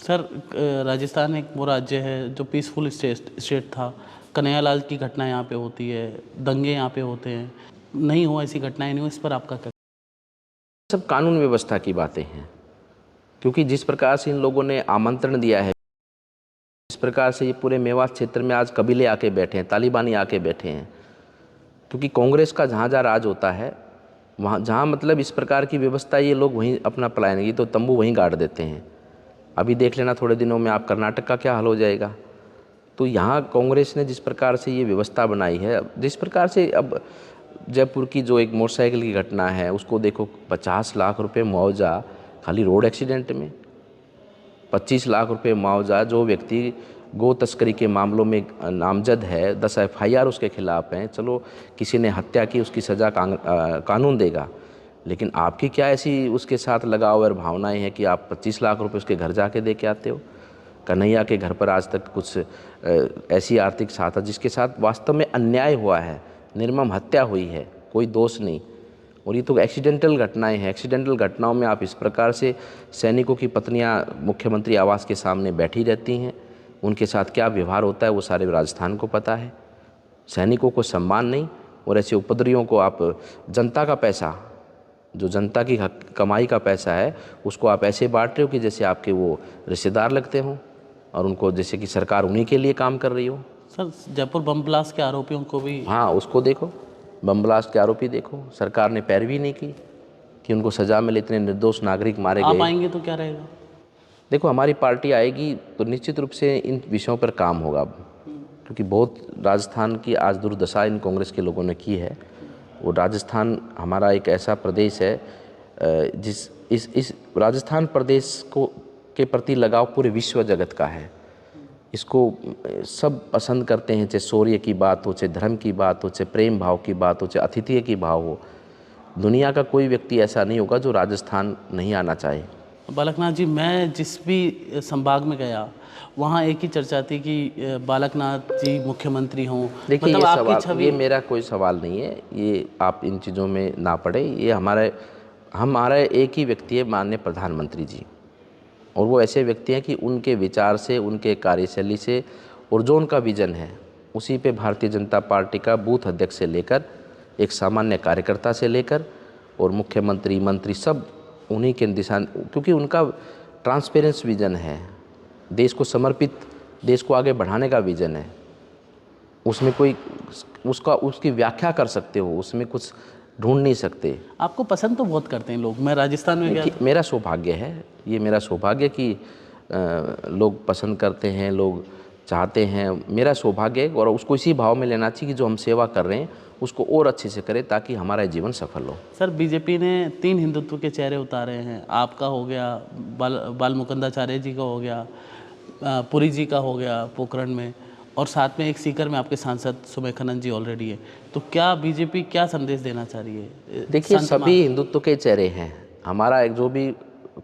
Sir Rajasthan एक वो राज्य है जो पीसफुल स्टेट था। कन्हैयालाल की घटना यहाँ पे होती है, दंगे यहाँ पे होते हैं, नहीं हो ऐसी घटनाएं नहीं हो, इस पर आपका क्या? सब कानून व्यवस्था की बातें हैं, क्योंकि जिस प्रकार से इन लोगों ने आमंत्रण दिया है, जिस प्रकार से ये पूरे मेवात क्षेत्र में आज कबीले आके बैठे हैं, तालिबानी आके बैठे हैं, क्योंकि कांग्रेस का जहाँ जहाँ राज होता है वहाँ जहाँ मतलब इस प्रकार की व्यवस्था, ये लोग वहीं अपना पलायन, ये तो तंबू वहीं गाड़ देते हैं। अभी देख लेना थोड़े दिनों में आप कर्नाटक का क्या हाल हो जाएगा। तो यहाँ कांग्रेस ने जिस प्रकार से ये व्यवस्था बनाई है, जिस प्रकार से अब जयपुर की जो एक मोटरसाइकिल की घटना है उसको देखो, 50 लाख रुपए मुआवजा खाली रोड एक्सीडेंट में, 25 लाख रुपए मुआवजा जो व्यक्ति गो तस्करी के मामलों में नामजद है, 10 FIR उसके खिलाफ हैं। चलो किसी ने हत्या की, उसकी सज़ा कानून देगा, लेकिन आपकी क्या ऐसी उसके साथ लगाव और भावनाएं हैं कि आप 25 लाख रुपए उसके घर जाके दे के आते हो। कन्हैया के घर पर आज तक कुछ ऐसी आर्थिक सहायता जिसके साथ वास्तव में अन्याय हुआ है, निर्मम हत्या हुई है, कोई दोष नहीं, और ये तो एक्सीडेंटल घटनाएं हैं। एक्सीडेंटल घटनाओं में आप इस प्रकार से सैनिकों की पत्नियां मुख्यमंत्री आवास के सामने बैठी रहती हैं, उनके साथ क्या व्यवहार होता है वो सारे राजस्थान को पता है। सैनिकों को सम्मान नहीं, और ऐसे उपद्रवियों को आप जनता का पैसा, जो जनता की कमाई का पैसा है, उसको आप ऐसे बांट रहे हो कि जैसे आपके वो रिश्तेदार लगते हों, और उनको जैसे कि सरकार उन्हीं के लिए काम कर रही हो। सर जयपुर बम ब्लास्ट के आरोपियों को भी, हाँ उसको देखो, बम ब्लास्ट के आरोपी देखो, सरकार ने पैरवी नहीं की कि उनको सज़ा मिले, इतने निर्दोष नागरिक मारे गए। आप आएंगे तो क्या रहेगा? देखो हमारी पार्टी आएगी तो निश्चित रूप से इन विषयों पर काम होगा, क्योंकि बहुत राजस्थान की आज दुर्दशा इन कांग्रेस के लोगों ने की है। और राजस्थान हमारा एक ऐसा प्रदेश है जिस इस राजस्थान प्रदेश को के प्रति लगाव पूरे विश्व जगत का है। इसको सब पसंद करते हैं, चाहे शौर्य की बात हो, चाहे धर्म की बात हो, चाहे प्रेम भाव की बात हो, चाहे आतिथ्य की भाव हो। दुनिया का कोई व्यक्ति ऐसा नहीं होगा जो राजस्थान नहीं आना चाहे। बालकनाथ जी, मैं जिस भी संभाग में गया वहाँ एक ही चर्चा थी कि बालकनाथ जी मुख्यमंत्री हों। देखिए मतलब ये आपकी सवाल, छवि, ये मेरा कोई सवाल नहीं है, ये आप इन चीज़ों में ना पड़े। ये हमारा एक ही व्यक्ति है, माननीय प्रधानमंत्री जी, और वो ऐसे व्यक्ति हैं कि उनके विचार से, उनके कार्यशैली से, और जो उनका विजन है उसी पे भारतीय जनता पार्टी का बूथ अध्यक्ष से लेकर एक सामान्य कार्यकर्ता से लेकर और मुख्यमंत्री मंत्री सब उन्हीं के दिशा, क्योंकि उनका ट्रांसपेरेंस विजन है, देश को समर्पित, देश को आगे बढ़ाने का विजन है। उसमें कोई उसकी व्याख्या कर सकते हो, उसमें कुछ ढूंढ नहीं सकते। आपको पसंद तो बहुत करते हैं लोग, मैं राजस्थान में गया। मेरा सौभाग्य है, ये मेरा सौभाग्य कि लोग पसंद करते हैं, लोग चाहते हैं, मेरा सौभाग्य है। और उसको इसी भाव में लेना चाहिए कि जो हम सेवा कर रहे हैं उसको और अच्छे से करें ताकि हमारा जीवन सफल हो। सर बीजेपी ने 3 हिंदुत्व के चेहरे उतारे हैं, आपका हो गया, बाल मुकुंदाचार्य जी का हो गया, पुरी जी का हो गया पोखरण में, और साथ में एक सीकर में आपके सांसद सुमेखानंद जी ऑलरेडी है। तो क्या बीजेपी क्या संदेश देना चाह रही है? देखिए सभी हिंदुत्व के चेहरे हैं, हमारा एक जो भी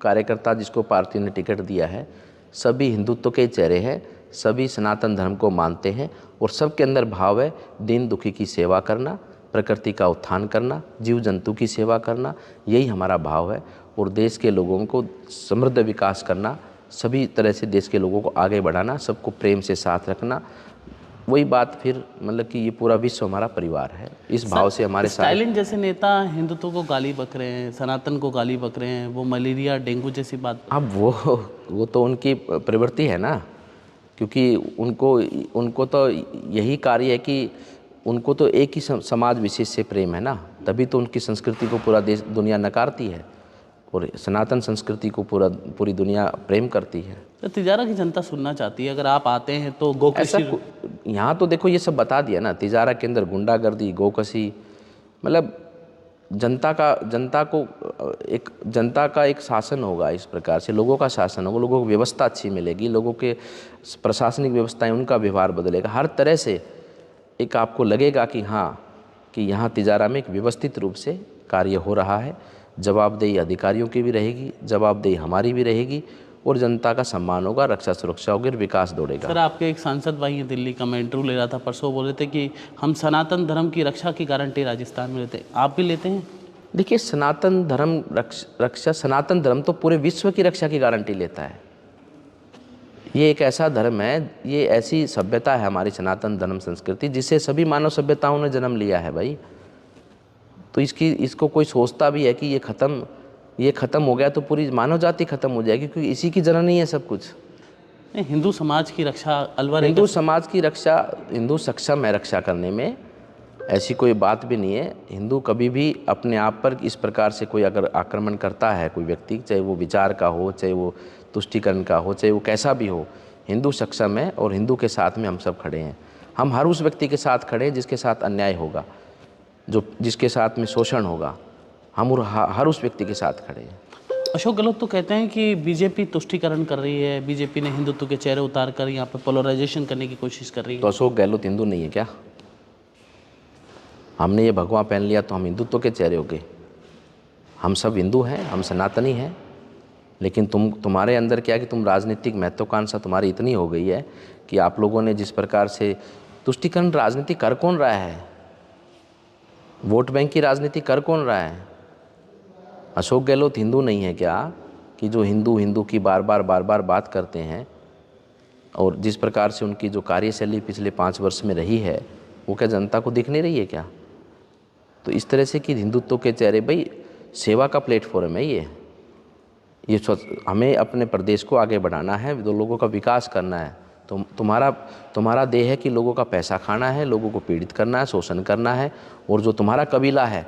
कार्यकर्ता जिसको पार्टी ने टिकट दिया है, सभी हिंदुत्व के चेहरे हैं, सभी सनातन धर्म को मानते हैं, और सबके अंदर भाव है दीन दुखी की सेवा करना, प्रकृति का उत्थान करना, जीव जंतु की सेवा करना, यही हमारा भाव है। और देश के लोगों को समृद्ध विकास करना, सभी तरह से देश के लोगों को आगे बढ़ाना, सबको प्रेम से साथ रखना, वही बात फिर मतलब कि ये पूरा विश्व हमारा परिवार है, इस भाव से हमारे साथ। स्टालिन जैसे नेता हिंदुत्व को गाली बक रहे हैं, सनातन को गाली बक रहे हैं, वो मलेरिया डेंगू जैसी बात। अब वो तो उनकी प्रवृत्ति है ना, क्योंकि उनको तो यही कार्य है कि उनको तो एक ही समाज विशेष से प्रेम है ना, तभी तो उनकी संस्कृति को पूरा देश दुनिया नकारती है, और सनातन संस्कृति को पूरी दुनिया प्रेम करती है। तो तिजारा की जनता सुनना चाहती है, अगर आप आते हैं तो गोकशी। यहाँ तो देखो ये सब बता दिया ना, तिजारा के अंदर गुंडागर्दी, गोकशी, मतलब जनता का एक शासन होगा, इस प्रकार से लोगों का शासन होगा, लोगों को व्यवस्था अच्छी मिलेगी, लोगों के प्रशासनिक व्यवस्थाएं, उनका व्यवहार बदलेगा, हर तरह से एक आपको लगेगा कि हाँ, कि यहाँ तिजारा में एक व्यवस्थित रूप से कार्य हो रहा है। जवाबदेही अधिकारियों की भी रहेगी, जवाबदेही हमारी भी रहेगी, और जनता का सम्मान होगा, रक्षा सुरक्षा होगी, विकास दौड़ेगा। सर आपके एक सांसद भाई हैं दिल्ली का, मैं इंटरव्यू ले रहा था परसों, बोल रहे थे कि हम सनातन धर्म की रक्षा की गारंटी राजस्थान में लेते हैं, आप भी लेते हैं? देखिए सनातन धर्म तो पूरे विश्व की रक्षा की गारंटी लेता है। ये एक ऐसा धर्म है, ये ऐसी सभ्यता है हमारी सनातन धर्म संस्कृति, जिससे सभी मानव सभ्यताओं ने जन्म लिया है भाई। तो इसको कोई सोचता भी है कि ये खत्म हो गया तो पूरी मानव जाति खत्म हो जाएगी, क्योंकि इसी की जननी है सब कुछ। नहीं, हिंदू समाज की रक्षा अलवर हिंदू समाज की रक्षा, हिंदू सक्षम है रक्षा करने में, ऐसी कोई बात भी नहीं है। हिंदू कभी भी अपने आप पर इस प्रकार से कोई अगर आक्रमण करता है कोई व्यक्ति, चाहे वो विचार का हो, चाहे वो तुष्टीकरण का हो, चाहे वो कैसा भी हो, हिंदू सक्षम है और हिंदू के साथ में हम सब खड़े हैं। हम हर उस व्यक्ति के साथ खड़े हैं जिसके साथ अन्याय होगा, जिसके साथ में शोषण होगा, हम हर उस व्यक्ति के साथ खड़े हैं। अशोक गहलोत तो कहते हैं कि बीजेपी तुष्टीकरण कर रही है, बीजेपी ने हिंदुत्व के चेहरे उतार कर यहाँ पर पोलराइजेशन करने की कोशिश कर रही है। तो अशोक गहलोत हिंदू नहीं है क्या? हमने ये भगवा पहन लिया तो हम हिंदुत्व के चेहरे हो गए? हम सब हिंदू हैं, हम सनातनी हैं, लेकिन तुम्हारे अंदर क्या है कि तुम राजनीतिक महत्वाकांक्षा तुम्हारी इतनी हो गई है कि आप लोगों ने जिस प्रकार से तुष्टीकरण राजनीति कर कौन रहा है? वोट बैंक की राजनीति कर कौन रहा है? अशोक गहलोत हिंदू नहीं है क्या कि जो हिंदू की बार बार बात करते हैं? और जिस प्रकार से उनकी जो कार्यशैली पिछले 5 वर्ष में रही है, वो क्या जनता को दिख नहीं रही है क्या? तो इस तरह से कि हिंदुत्व के चेहरे, भाई सेवा का प्लेटफॉर्म है ये हमें अपने प्रदेश को आगे बढ़ाना है, दो लोगों का विकास करना है। तो तुम्हारा देह है कि लोगों का पैसा खाना है, लोगों को पीड़ित करना है, शोषण करना है, और जो तुम्हारा कबीला है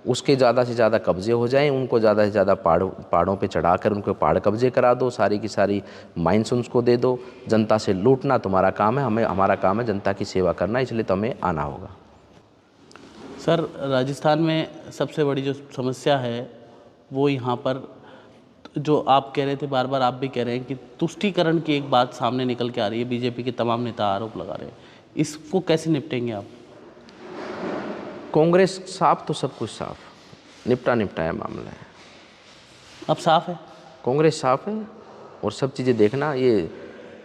उसके ज़्यादा से ज़्यादा कब्जे हो जाएं, उनको ज़्यादा से ज़्यादा पहाड़ों पे चढ़ाकर उनको पहाड़ कब्जे करा दो, सारी की सारी माइंस उनको दे दो। जनता से लूटना तुम्हारा काम है, हमारा काम है जनता की सेवा करना, इसलिए तो हमें आना होगा। सर, राजस्थान में सबसे बड़ी जो समस्या है वो यहाँ पर, जो आप कह रहे थे, बार बार आप भी कह रहे हैं कि तुष्टीकरण की एक बात सामने निकल के आ रही है, बीजेपी के तमाम नेता आरोप लगा रहे हैं, इसको कैसे निपटेंगे आप? कांग्रेस साफ तो सब कुछ साफ, निपटाया मामला है। अब साफ है, कांग्रेस साफ है, और सब चीज़ें देखना, ये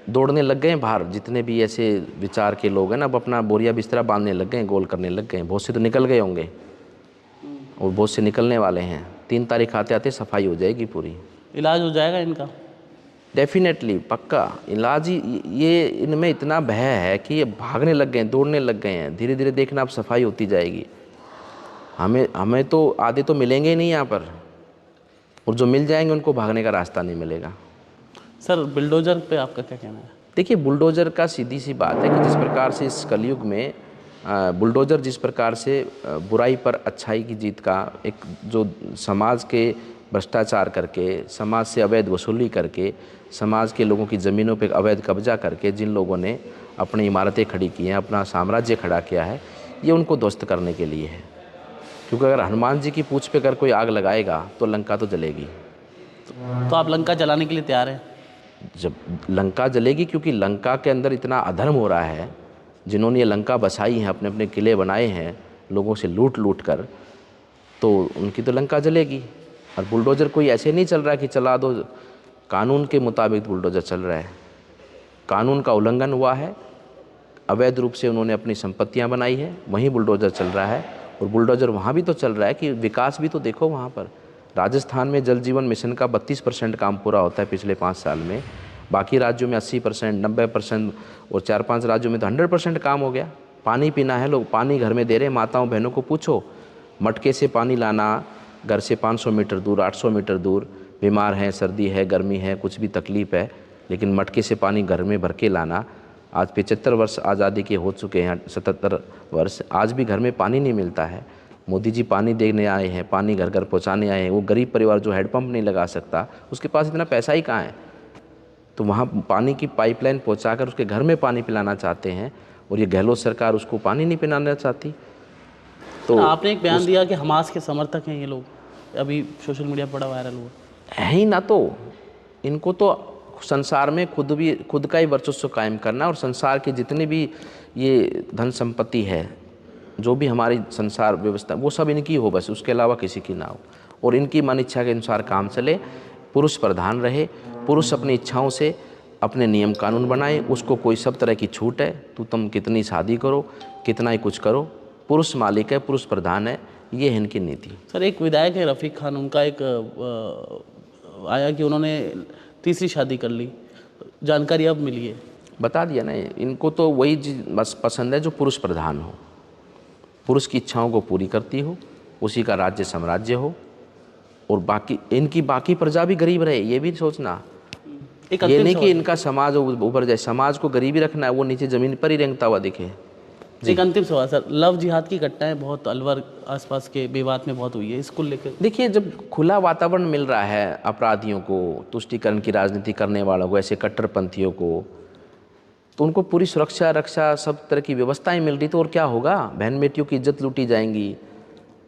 दौड़ने लग गए हैं बाहर, जितने भी ऐसे विचार के लोग हैं ना, अब अपना बोरिया बिस्तरा बांधने लग गए हैं, गोल करने लग गए हैं। बहुत से तो निकल गए होंगे और बहुत से निकलने वाले हैं। 3 तारीख आते आते सफाई हो जाएगी पूरी। इलाज हो जाएगा इनका? डेफिनेटली, पक्का इलाज ही। ये इनमें इतना भय है कि ये भागने लग गए हैं, दौड़ने लग गए हैं। धीरे धीरे देखना अब सफाई होती जाएगी। हमें तो आधे तो मिलेंगे ही नहीं यहाँ पर, और जो मिल जाएंगे उनको भागने का रास्ता नहीं मिलेगा। सर, बुलडोजर पे आपका क्या कहना है? देखिए, बुलडोजर का सीधी सी बात है कि जिस प्रकार से इस कलयुग में बुलडोजर जिस प्रकार से बुराई पर अच्छाई की जीत का एक, जो समाज के भ्रष्टाचार करके, समाज से अवैध वसूली करके, समाज के लोगों की ज़मीनों पर अवैध कब्जा करके जिन लोगों ने अपनी इमारतें खड़ी की हैं, अपना साम्राज्य खड़ा किया है, ये उनको ध्वस्त करने के लिए है। क्योंकि अगर हनुमान जी की पूंछ पे अगर कोई आग लगाएगा तो लंका तो जलेगी। तो आप लंका जलाने के लिए तैयार हैं? जब लंका जलेगी, क्योंकि लंका के अंदर इतना अधर्म हो रहा है, जिन्होंने ये लंका बसाई है, अपने अपने किले बनाए हैं लोगों से लूट कर, तो उनकी तो लंका जलेगी। और बुलडोज़र कोई ऐसे नहीं चल रहा है कि चला दो, कानून के मुताबिक बुलडोज़र चल रहा है। कानून का उल्लंघन हुआ है, अवैध रूप से उन्होंने अपनी संपत्तियां बनाई है, वहीं बुलडोज़र चल रहा है। और बुलडोज़र वहाँ भी तो चल रहा है कि विकास भी तो देखो वहाँ पर। राजस्थान में जल जीवन मिशन का 32% काम पूरा होता है पिछले 5 साल में, बाकी राज्यों में 80%, 90%, और 4-5 राज्यों में तो 100% काम हो गया। पानी पीना है, लोग पानी घर में दे रहे हैं। माताओं बहनों को पूछो, मटके से पानी लाना घर से 500 मीटर दूर, 800 मीटर दूर, बीमार हैं, सर्दी है, गर्मी है, कुछ भी तकलीफ़ है, लेकिन मटके से पानी घर में भर के लाना। आज 75 वर्ष आज़ादी के हो चुके हैं, 77 वर्ष, आज भी घर में पानी नहीं मिलता है। मोदी जी पानी देने आए हैं, पानी घर घर पहुंचाने आए हैं। वो गरीब परिवार जो हैंडपंप नहीं लगा सकता, उसके पास इतना पैसा ही कहाँ है, तो वहाँ पानी की पाइपलाइन पहुंचाकर उसके घर में पानी पिलाना चाहते हैं। और ये गहलोत सरकार उसको पानी नहीं पिलाना चाहती। तो आपने एक बयान दिया कि हमास के समर्थक हैं ये लोग, अभी सोशल मीडिया पर बड़ा वायरल हुआ है ही ना। तो इनको तो संसार में खुद का ही वर्चस्व कायम करना, और संसार की जितनी भी ये धन संपत्ति है, जो भी हमारी संसार व्यवस्था, वो सब इनकी हो बस, उसके अलावा किसी की ना हो। और इनकी मन इच्छा के अनुसार काम चले, पुरुष प्रधान रहे, पुरुष अपनी इच्छाओं से अपने नियम कानून बनाए, उसको कोई सब तरह की छूट है, तुम कितनी शादी करो, कितना ही कुछ करो, पुरुष मालिक है, पुरुष प्रधान है, ये है इनकी नीति। सर, एक विधायक है रफ़ीक खान, उनका एक आया कि उन्होंने तीसरी शादी कर ली। जानकारी अब मिली है। बता दिया ना, इनको तो वही चीज़ बस पसंद है जो पुरुष प्रधान हो, पुरुष की इच्छाओं को पूरी करती हो, उसी का राज्य साम्राज्य हो, और बाकी इनकी बाकी प्रजा भी गरीब रहे। ये भी सोचना, एक ये अंतिम नहीं कि सवाल, इनका समाज ऊपर जाए, समाज को गरीबी रखना है, वो नीचे ज़मीन पर ही रेंगता हुआ दिखे। एक अंतिम सवाल सर, लव जिहाद की घटनाएं बहुत अलवर आसपास के विवाद में बहुत हुई है, इसको लेकर। देखिए, जब खुला वातावरण मिल रहा है अपराधियों को, तुष्टीकरण की राजनीति करने वालों को, ऐसे कट्टरपंथियों को, तो उनको पूरी सुरक्षा रक्षा सब तरह की व्यवस्थाएं मिल रही, तो और क्या होगा? बहन बेटियों की इज्जत लूटी जाएंगी,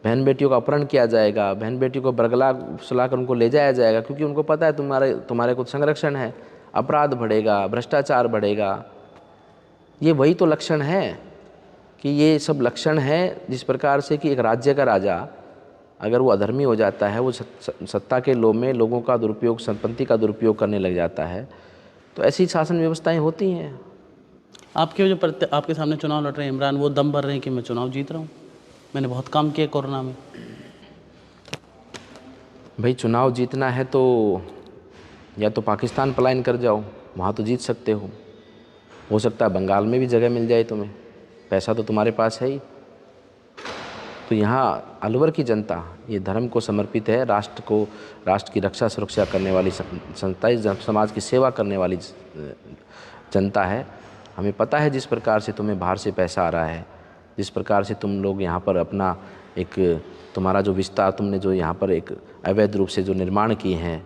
बहन बेटियों का अपहरण किया जाएगा, बहन बेटियों को बरगला सुलाकर उनको ले जाया जाएगा, क्योंकि उनको पता है तुम्हारे को संरक्षण है। अपराध बढ़ेगा, भ्रष्टाचार बढ़ेगा। ये वही तो लक्षण है कि ये सब लक्षण है जिस प्रकार से कि एक राज्य का राजा अगर वो अधर्मी हो जाता है, वो सत्ता के लोभ में लोगों का दुरुपयोग, संपत्ति का दुरुपयोग करने लग जाता है, तो ऐसी शासन व्यवस्थाएं होती हैं। आपके जो आपके सामने चुनाव लड़ रहे हैं इमरान, वो दम भर रहे हैं कि मैं चुनाव जीत रहा हूँ, मैंने बहुत काम किया कोरोना में। भाई, चुनाव जीतना है तो या तो पाकिस्तान पलायन कर जाओ, वहाँ तो जीत सकते हो सकता है बंगाल में भी जगह मिल जाए तुम्हें, पैसा तो तुम्हारे पास है ही। तो यहाँ अलवर की जनता ये धर्म को समर्पित है, राष्ट्र की रक्षा सुरक्षा करने वाली संस्था है, समाज की सेवा करने वाली जनता है। हमें पता है जिस प्रकार से तुम्हें बाहर से पैसा आ रहा है, जिस प्रकार से तुम लोग यहाँ पर अपना एक तुम्हारा जो विस्तार, तुमने जो यहाँ पर एक अवैध रूप से जो निर्माण किए हैं,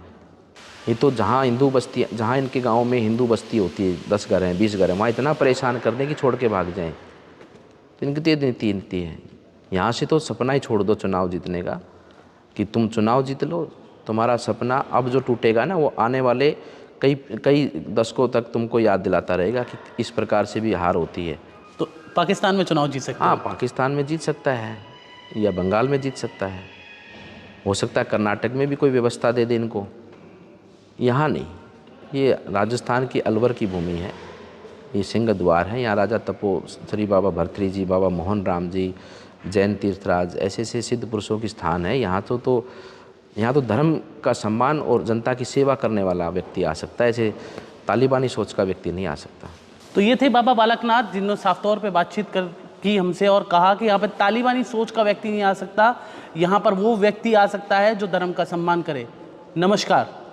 ये तो जहाँ हिंदू बस्ती, जहाँ इनके गांव में हिंदू बस्ती होती है, 10 घर हैं 20 घर हैं, वहाँ इतना परेशान कर दें कि छोड़ के भाग जाएं। तो इनकी तो नीति है। यहाँ से तो सपना ही छोड़ दो चुनाव जीतने का, कि तुम चुनाव जीत लो, तुम्हारा सपना अब जो टूटेगा ना, वो आने वाले कई दशकों तक तुमको याद दिलाता रहेगा कि इस प्रकार से भी हार होती है। तो पाकिस्तान में चुनाव जीत सकते हैं? हाँ, पाकिस्तान में जीत सकता है या बंगाल में जीत सकता है, हो सकता है कर्नाटक में भी कोई व्यवस्था दे दे इनको, यहाँ नहीं। ये राजस्थान की अलवर की भूमि है, ये सिंह द्वार है, यहाँ राजा तपोश्री बाबा भर्तृहरि जी, बाबा मोहन राम जी, जैन तीर्थराज, ऐसे सिद्ध पुरुषों की स्थान है। यहाँ तो धर्म का सम्मान और जनता की सेवा करने वाला व्यक्ति आ सकता है, ऐसे तालिबानी सोच का व्यक्ति नहीं आ सकता। तो ये थे बाबा बालकनाथ, जिन्होंने साफ तौर पे बातचीत की हमसे और कहा कि यहाँ पर तालिबानी सोच का व्यक्ति नहीं आ सकता, यहाँ पर वो व्यक्ति आ सकता है जो धर्म का सम्मान करे। नमस्कार।